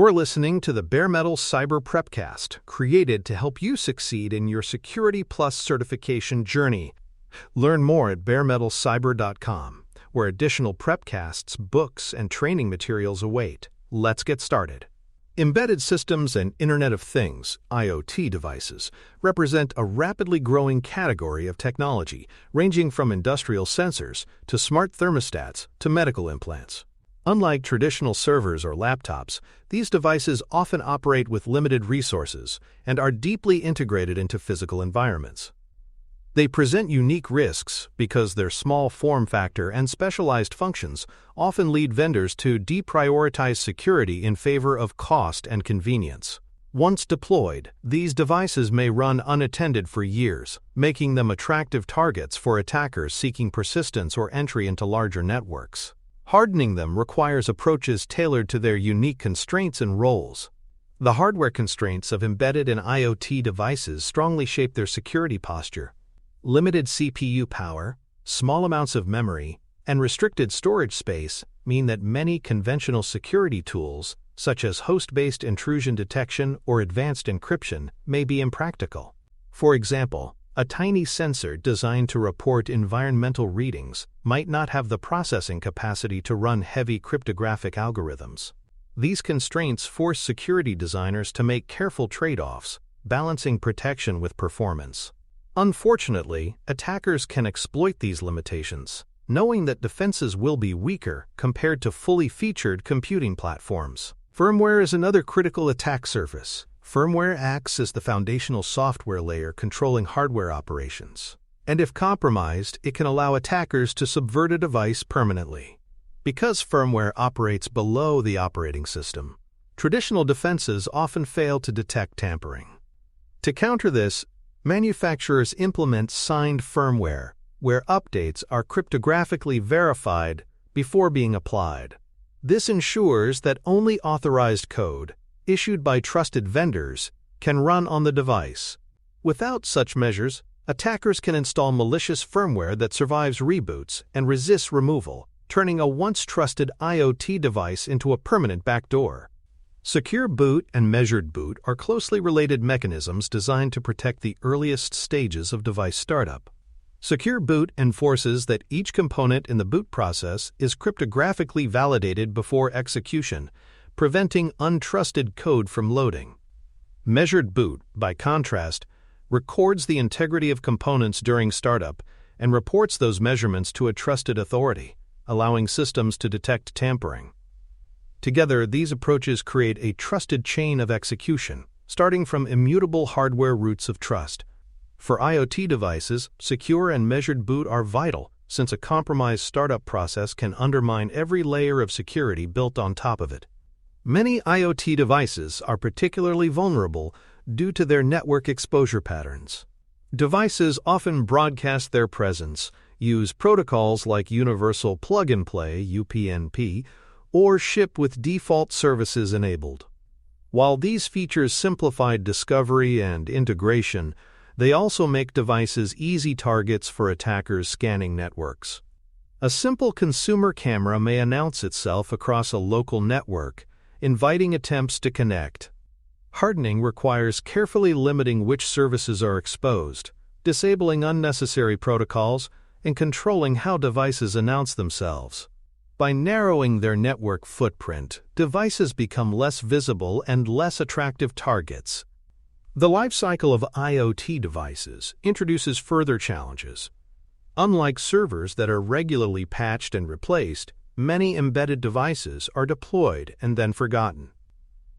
You're listening to the Bare Metal Cyber Prepcast, created to help you succeed in your Security Plus certification journey. Learn more at baremetalcyber.com, where additional prepcasts, books, and training materials await. Let's get started. Embedded systems and Internet of Things, IoT devices, represent a rapidly growing category of technology, ranging from industrial sensors to smart thermostats to medical implants. Unlike traditional servers or laptops, these devices often operate with limited resources and are deeply integrated into physical environments. They present unique risks because their small form factor and specialized functions often lead vendors to deprioritize security in favor of cost and convenience. Once deployed, these devices may run unattended for years, making them attractive targets for attackers seeking persistence or entry into larger networks. Hardening them requires approaches tailored to their unique constraints and roles. The hardware constraints of embedded and IoT devices strongly shape their security posture. Limited CPU power, small amounts of memory, and restricted storage space mean that many conventional security tools, such as host-based intrusion detection or advanced encryption, may be impractical. For example, a tiny sensor designed to report environmental readings might not have the processing capacity to run heavy cryptographic algorithms. These constraints force security designers to make careful trade-offs, balancing protection with performance. Unfortunately, attackers can exploit these limitations, knowing that defenses will be weaker compared to fully featured computing platforms. Firmware is another critical attack surface. Firmware acts as the foundational software layer controlling hardware operations, and if compromised, it can allow attackers to subvert a device permanently. Because firmware operates below the operating system, traditional defenses often fail to detect tampering. To counter this, manufacturers implement signed firmware, where updates are cryptographically verified before being applied. This ensures that only authorized code, issued by trusted vendors, can run on the device. Without such measures, attackers can install malicious firmware that survives reboots and resists removal, turning a once-trusted IoT device into a permanent backdoor. Secure boot and measured boot are closely related mechanisms designed to protect the earliest stages of device startup. Secure boot enforces that each component in the boot process is cryptographically validated before execution, preventing untrusted code from loading. Measured boot, by contrast, records the integrity of components during startup and reports those measurements to a trusted authority, allowing systems to detect tampering. Together, these approaches create a trusted chain of execution, starting from immutable hardware roots of trust. For IoT devices, secure and measured boot are vital, since a compromised startup process can undermine every layer of security built on top of it. Many IoT devices are particularly vulnerable due to their network exposure patterns. Devices often broadcast their presence, use protocols like Universal Plug-and-Play (UPnP), or ship with default services enabled. While these features simplify discovery and integration, they also make devices easy targets for attackers scanning networks. A simple consumer camera may announce itself across a local network, inviting attempts to connect. Hardening requires carefully limiting which services are exposed, disabling unnecessary protocols, and controlling how devices announce themselves. By narrowing their network footprint, devices become less visible and less attractive targets. The lifecycle of IoT devices introduces further challenges. Unlike servers that are regularly patched and replaced, many embedded devices are deployed and then forgotten.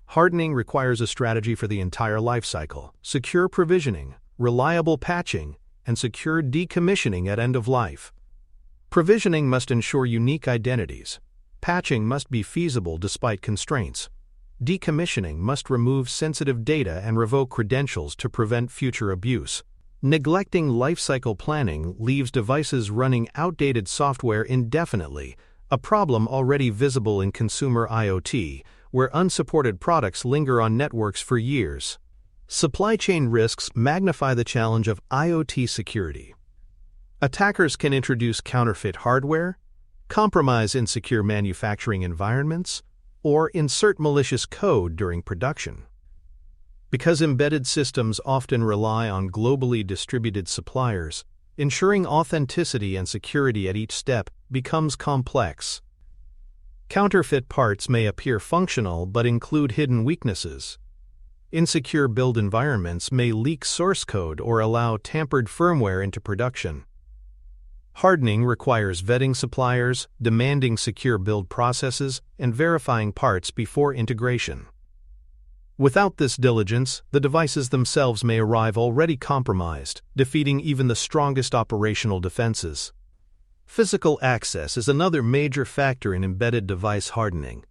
Hardening requires a strategy for the entire lifecycle: secure provisioning, reliable patching, and secure decommissioning at end of life. Provisioning must ensure unique identities. Patching must be feasible despite constraints. Decommissioning must remove sensitive data and revoke credentials to prevent future abuse. Neglecting lifecycle planning leaves devices running outdated software indefinitely, a problem already visible in consumer IoT, where unsupported products linger on networks for years. Supply chain risks magnify the challenge of IoT security. Attackers can introduce counterfeit hardware, compromise insecure manufacturing environments, or insert malicious code during production. Because embedded systems often rely on globally distributed suppliers, ensuring authenticity and security at each step becomes complex. Counterfeit parts may appear functional but include hidden weaknesses. Insecure build environments may leak source code or allow tampered firmware into production. Hardening requires vetting suppliers, demanding secure build processes, and verifying parts before integration. Without this diligence, the devices themselves may arrive already compromised, defeating even the strongest operational defenses. Physical access is another major factor in embedded device hardening.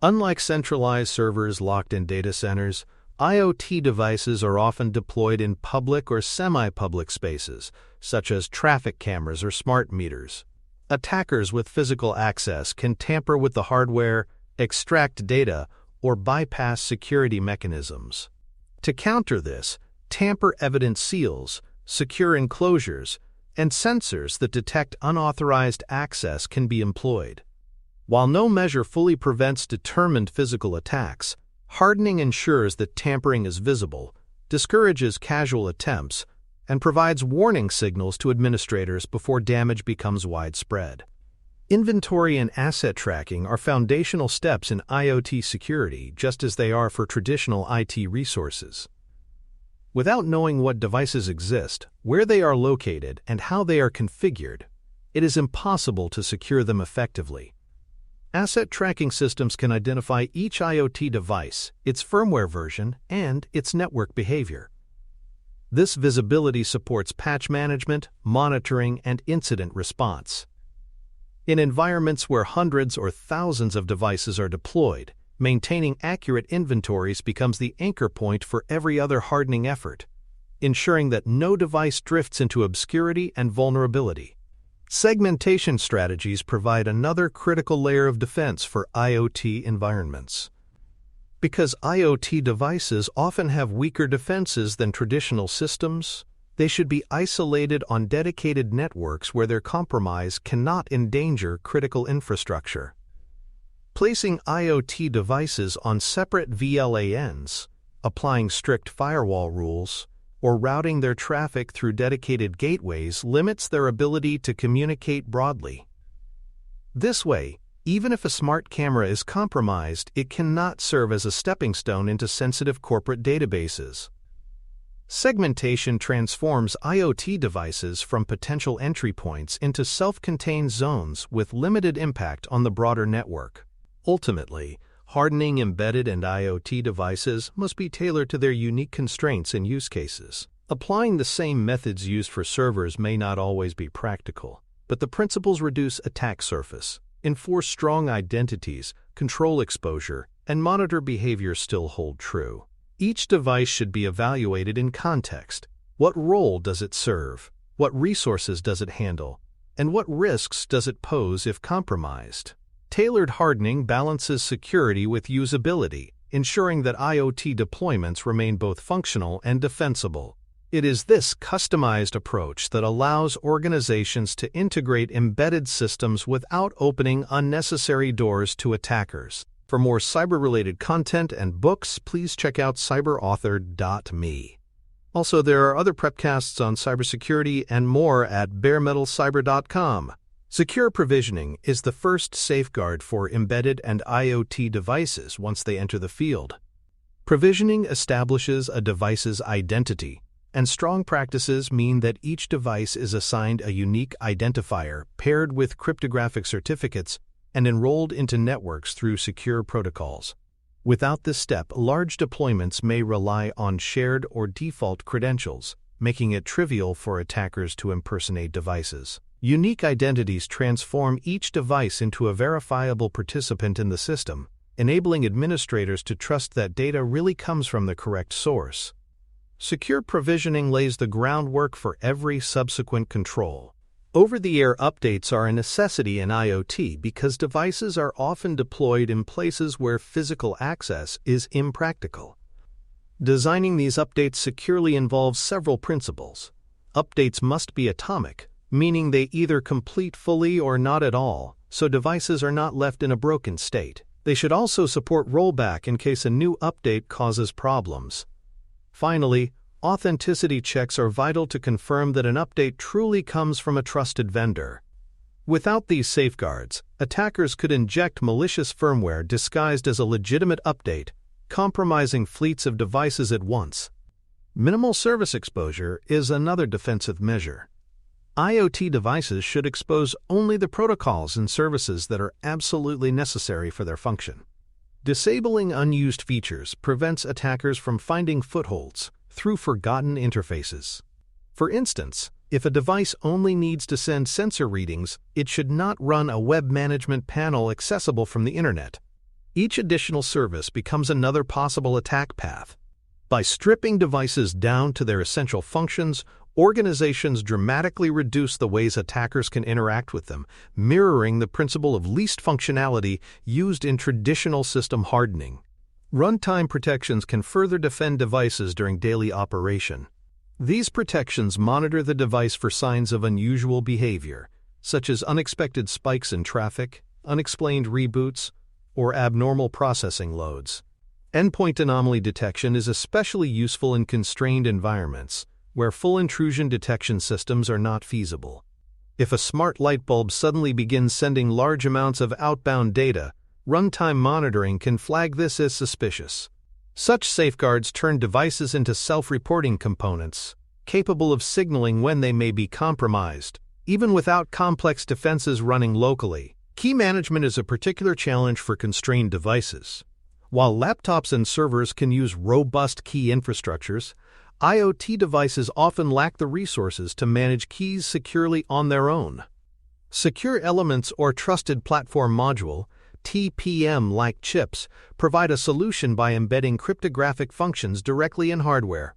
Unlike centralized servers locked in data centers, IoT devices are often deployed in public or semi-public spaces, such as traffic cameras or smart meters. Attackers with physical access can tamper with the hardware, extract data, or bypass security mechanisms. To counter this, tamper-evident seals, secure enclosures, and sensors that detect unauthorized access can be employed. While no measure fully prevents determined physical attacks, hardening ensures that tampering is visible, discourages casual attempts, and provides warning signals to administrators before damage becomes widespread. Inventory and asset tracking are foundational steps in IoT security, just as they are for traditional IT resources. Without knowing what devices exist, where they are located, and how they are configured, it is impossible to secure them effectively. Asset tracking systems can identify each IoT device, its firmware version, and its network behavior. This visibility supports patch management, monitoring, and incident response. In environments where hundreds or thousands of devices are deployed, maintaining accurate inventories becomes the anchor point for every other hardening effort, ensuring that no device drifts into obscurity and vulnerability. Segmentation strategies provide another critical layer of defense for IoT environments. Because IoT devices often have weaker defenses than traditional systems, they should be isolated on dedicated networks where their compromise cannot endanger critical infrastructure. Placing IoT devices on separate VLANs, applying strict firewall rules, or routing their traffic through dedicated gateways limits their ability to communicate broadly. This way, even if a smart camera is compromised, it cannot serve as a stepping stone into sensitive corporate databases. Segmentation transforms IoT devices from potential entry points into self-contained zones with limited impact on the broader network. Ultimately, hardening embedded and IoT devices must be tailored to their unique constraints and use cases. Applying the same methods used for servers may not always be practical, but the principles reduce attack surface, enforce strong identities, control exposure, and monitor behavior still hold true. Each device should be evaluated in context. What role does it serve? What resources does it handle? And what risks does it pose if compromised? Tailored hardening balances security with usability, ensuring that IoT deployments remain both functional and defensible. It is this customized approach that allows organizations to integrate embedded systems without opening unnecessary doors to attackers. For more cyber-related content and books, please check out cyberauthor.me. Also, there are other prepcasts on cybersecurity and more at baremetalcyber.com. Secure provisioning is the first safeguard for embedded and IoT devices once they enter the field. Provisioning establishes a device's identity, and strong practices mean that each device is assigned a unique identifier paired with cryptographic certificates and enrolled into networks through secure protocols. Without this step, large deployments may rely on shared or default credentials, making it trivial for attackers to impersonate devices. Unique identities transform each device into a verifiable participant in the system, enabling administrators to trust that data really comes from the correct source. Secure provisioning lays the groundwork for every subsequent control. Over-the-air updates are a necessity in IoT because devices are often deployed in places where physical access is impractical. Designing these updates securely involves several principles. Updates must be atomic, meaning they either complete fully or not at all, so devices are not left in a broken state. They should also support rollback in case a new update causes problems. Finally, authenticity checks are vital to confirm that an update truly comes from a trusted vendor. Without these safeguards, attackers could inject malicious firmware disguised as a legitimate update, compromising fleets of devices at once. Minimal service exposure is another defensive measure. IoT devices should expose only the protocols and services that are absolutely necessary for their function. Disabling unused features prevents attackers from finding footholds through forgotten interfaces. For instance, if a device only needs to send sensor readings, it should not run a web management panel accessible from the internet. Each additional service becomes another possible attack path. By stripping devices down to their essential functions, organizations dramatically reduce the ways attackers can interact with them, mirroring the principle of least functionality used in traditional system hardening. Runtime protections can further defend devices during daily operation. These protections monitor the device for signs of unusual behavior, such as unexpected spikes in traffic, unexplained reboots, or abnormal processing loads. Endpoint anomaly detection is especially useful in constrained environments, where full intrusion detection systems are not feasible. If a smart light bulb suddenly begins sending large amounts of outbound data, runtime monitoring can flag this as suspicious. Such safeguards turn devices into self-reporting components, capable of signaling when they may be compromised, even without complex defenses running locally. Key management is a particular challenge for constrained devices. While laptops and servers can use robust key infrastructures, IoT devices often lack the resources to manage keys securely on their own. Secure Elements or Trusted Platform Module (TPM)-like chips provide a solution by embedding cryptographic functions directly in hardware.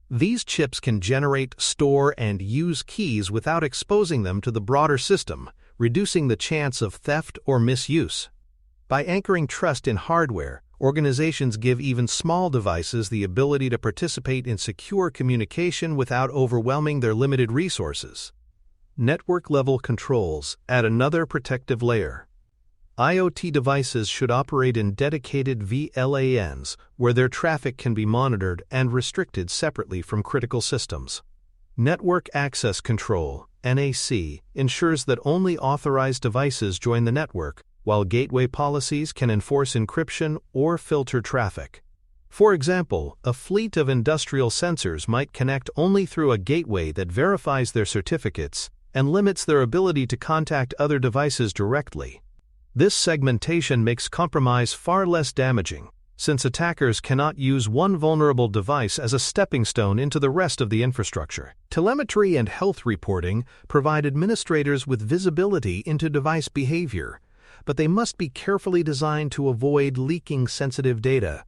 These chips can generate, store, and use keys without exposing them to the broader system, reducing the chance of theft or misuse. By anchoring trust in hardware, organizations give even small devices the ability to participate in secure communication without overwhelming their limited resources. Network-level controls add another protective layer. IoT devices should operate in dedicated VLANs where their traffic can be monitored and restricted separately from critical systems. Network Access Control (NAC) ensures that only authorized devices join the network, while gateway policies can enforce encryption or filter traffic. For example, a fleet of industrial sensors might connect only through a gateway that verifies their certificates and limits their ability to contact other devices directly. This segmentation makes compromise far less damaging, since attackers cannot use one vulnerable device as a stepping stone into the rest of the infrastructure. Telemetry and health reporting provide administrators with visibility into device behavior, but they must be carefully designed to avoid leaking sensitive data.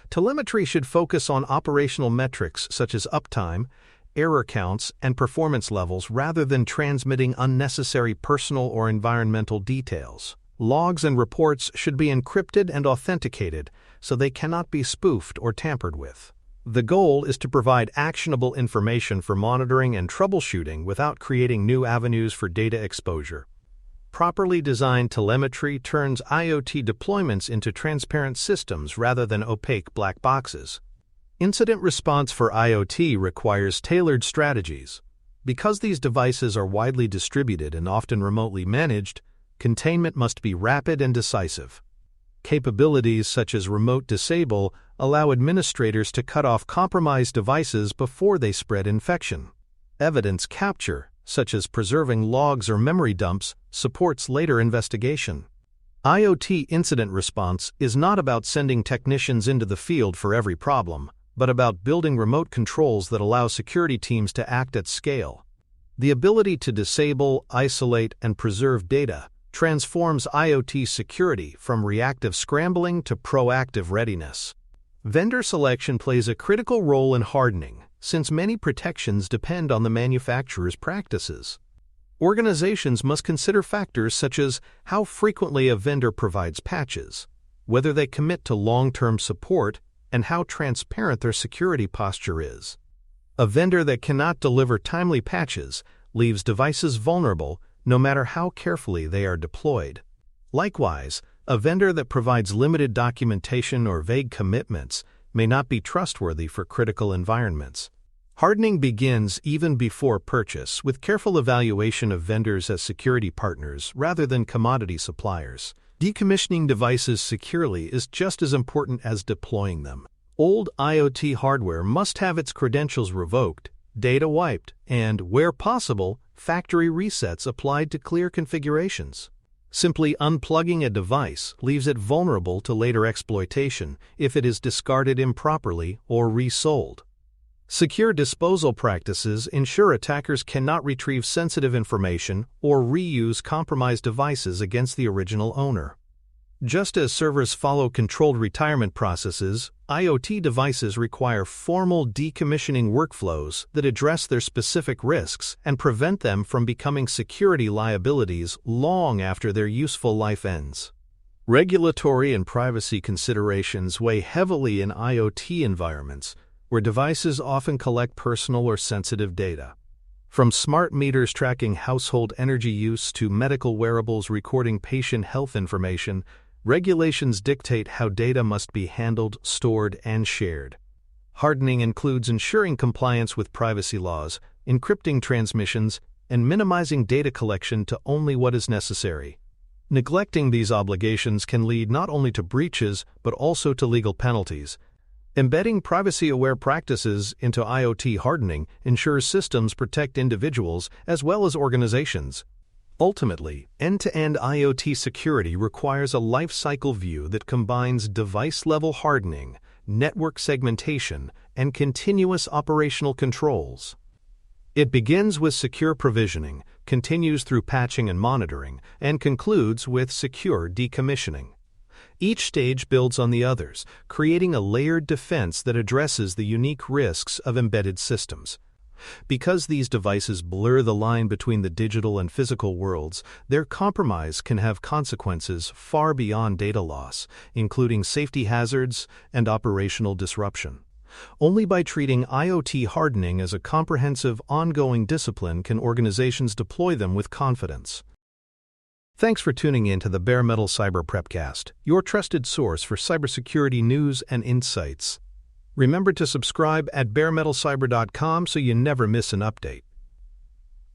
Telemetry should focus on operational metrics such as uptime, error counts, and performance levels rather than transmitting unnecessary personal or environmental details. Logs and reports should be encrypted and authenticated so they cannot be spoofed or tampered with. The goal is to provide actionable information for monitoring and troubleshooting without creating new avenues for data exposure. Properly designed telemetry turns IoT deployments into transparent systems rather than opaque black boxes. Incident response for IoT requires tailored strategies. Because these devices are widely distributed and often remotely managed, containment must be rapid and decisive. Capabilities such as Remote Disable allow administrators to cut off compromised devices before they spread infection. Evidence capture, such as preserving logs or memory dumps, supports later investigation. IoT incident response is not about sending technicians into the field for every problem, but about building remote controls that allow security teams to act at scale. The ability to disable, isolate, and preserve data transforms IoT security from reactive scrambling to proactive readiness. Vendor selection plays a critical role in hardening, since many protections depend on the manufacturer's practices. Organizations must consider factors such as how frequently a vendor provides patches, whether they commit to long-term support, and how transparent their security posture is. A vendor that cannot deliver timely patches leaves devices vulnerable no matter how carefully they are deployed. Likewise, A vendor that provides limited documentation or vague commitments may not be trustworthy for critical environments. Hardening begins even before purchase, with careful evaluation of vendors as security partners rather than commodity suppliers. Decommissioning devices securely is just as important as deploying them. Old IoT hardware must have its credentials revoked, data wiped, and, where possible, factory resets applied to clear configurations. Simply unplugging a device leaves it vulnerable to later exploitation if it is discarded improperly or resold. Secure disposal practices ensure attackers cannot retrieve sensitive information or reuse compromised devices against the original owner. Just as servers follow controlled retirement processes, IoT devices require formal decommissioning workflows that address their specific risks and prevent them from becoming security liabilities long after their useful life ends. Regulatory and privacy considerations weigh heavily in IoT environments, where devices often collect personal or sensitive data. From smart meters tracking household energy use to medical wearables recording patient health information, regulations dictate how data must be handled, stored, and shared. Hardening includes ensuring compliance with privacy laws, encrypting transmissions, and minimizing data collection to only what is necessary. Neglecting these obligations can lead not only to breaches but also to legal penalties. Embedding privacy-aware practices into IoT hardening ensures systems protect individuals as well as organizations. Ultimately, end-to-end IoT security requires a life-cycle view that combines device-level hardening, network segmentation, and continuous operational controls. It begins with secure provisioning, continues through patching and monitoring, and concludes with secure decommissioning. Each stage builds on the others, creating a layered defense that addresses the unique risks of embedded systems. Because these devices blur the line between the digital and physical worlds, their compromise can have consequences far beyond data loss, including safety hazards and operational disruption. Only by treating IoT hardening as a comprehensive, ongoing discipline can organizations deploy them with confidence. Thanks for tuning in to the Bare Metal Cyber Prepcast, your trusted source for cybersecurity news and insights. Remember to subscribe at baremetalcyber.com so you never miss an update.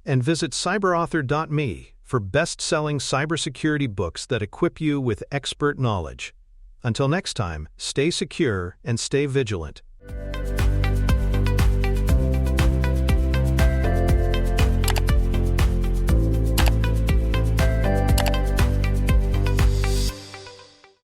And visit cyberauthor.me for best-selling cybersecurity books that equip you with expert knowledge. Until next time, stay secure and stay vigilant.